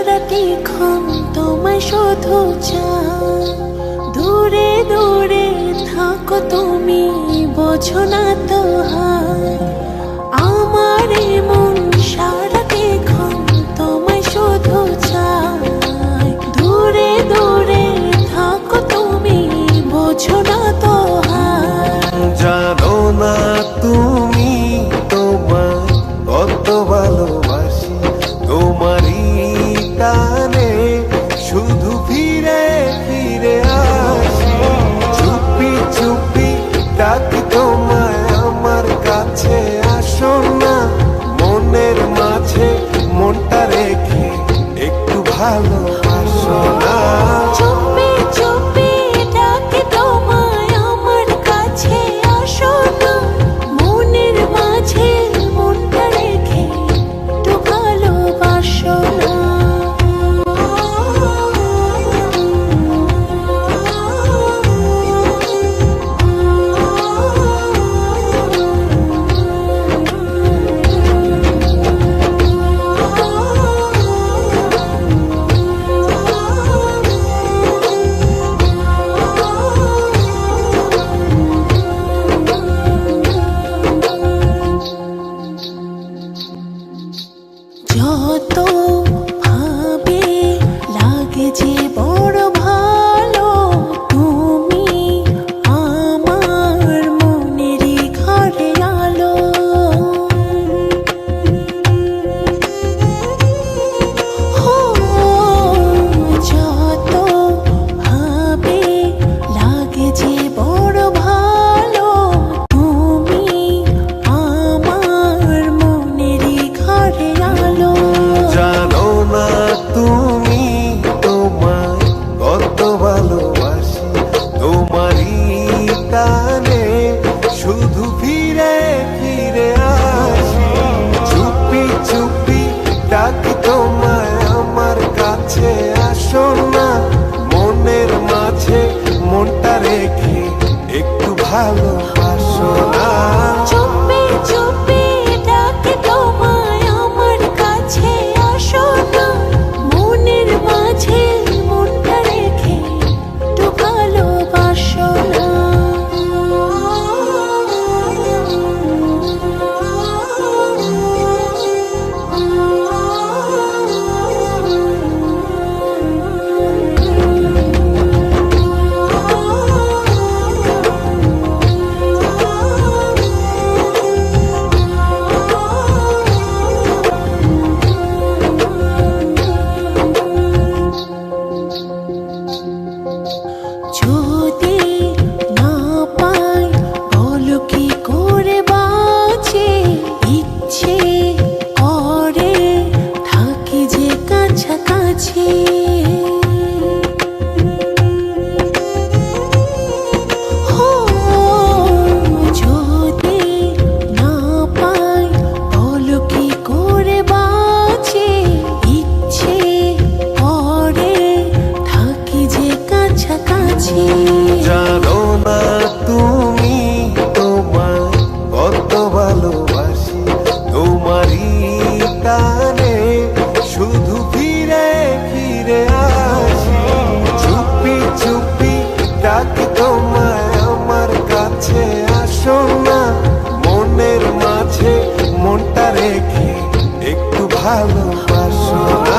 সারাটি ক্ষণ তোমায় শুধু চাই। দূরে দূরে থাকো তুমি, বোঝো না তো হায়। আমার মন সারাটি ক্ষণ তোমায় শুধু চাই। দূরে দূরে থাকো তুমি, বোঝো না তো হায়। জানো না তুমি তোমায় কত ভালোবাসি, তোমারই টানে শুধু ফিরে ফিরে আসি। চুপি চুপি ডাকি তোমায় আমার কাছে, আসো না মনের মাঝে মনটা রেখে একটু ভালোবাসো না। চুপি চুপি ডাকি তোমায় আমার কাছে, আসো না মনের মাঝে মনটা রেখে একটু ভালোবাসো না। যত ভাবে লাগে যে বড় ভালো, তুমি আমার মনেরই ঘরে আলো। হো, যত ভাবে লাগে যে বড় ভালো, তুমি আমার মনেরই ঘরে আলো। জানো না তুমি তোমায় কত ভালোবাসি, তোমারই টানে শুধু ফিরে ফিরে আসি। চুপি চুপি ডাকি তোমায় আমার কাছে, আসো না মনের মাঝে মনটা রেখে একটু ভালোবাসো না। চুপি চুপি ডাকি তোমায় আমার কাছে, আসো না মনের মাঝে মনটা রেখে একটু ভালোবাসো না। যদি না পাই বলো কি করে বাঁচি, ইচ্ছে করে থাকি যে কাছাকাছি। হো, যদি না পাই বলো কি করে বাঁচি, ইচ্ছে করে থাকি যে কাছাকাছি। জানো না তুমি তোমায় কত ভালোবাসি, তোমারই টানে শুধু ফিরে ফিরে আসি। চুপি চুপি ডাকি তোমায় আমার কাছে, আসো না মনের মাঝে মনটা রেখে একটু ভালোবাসো না।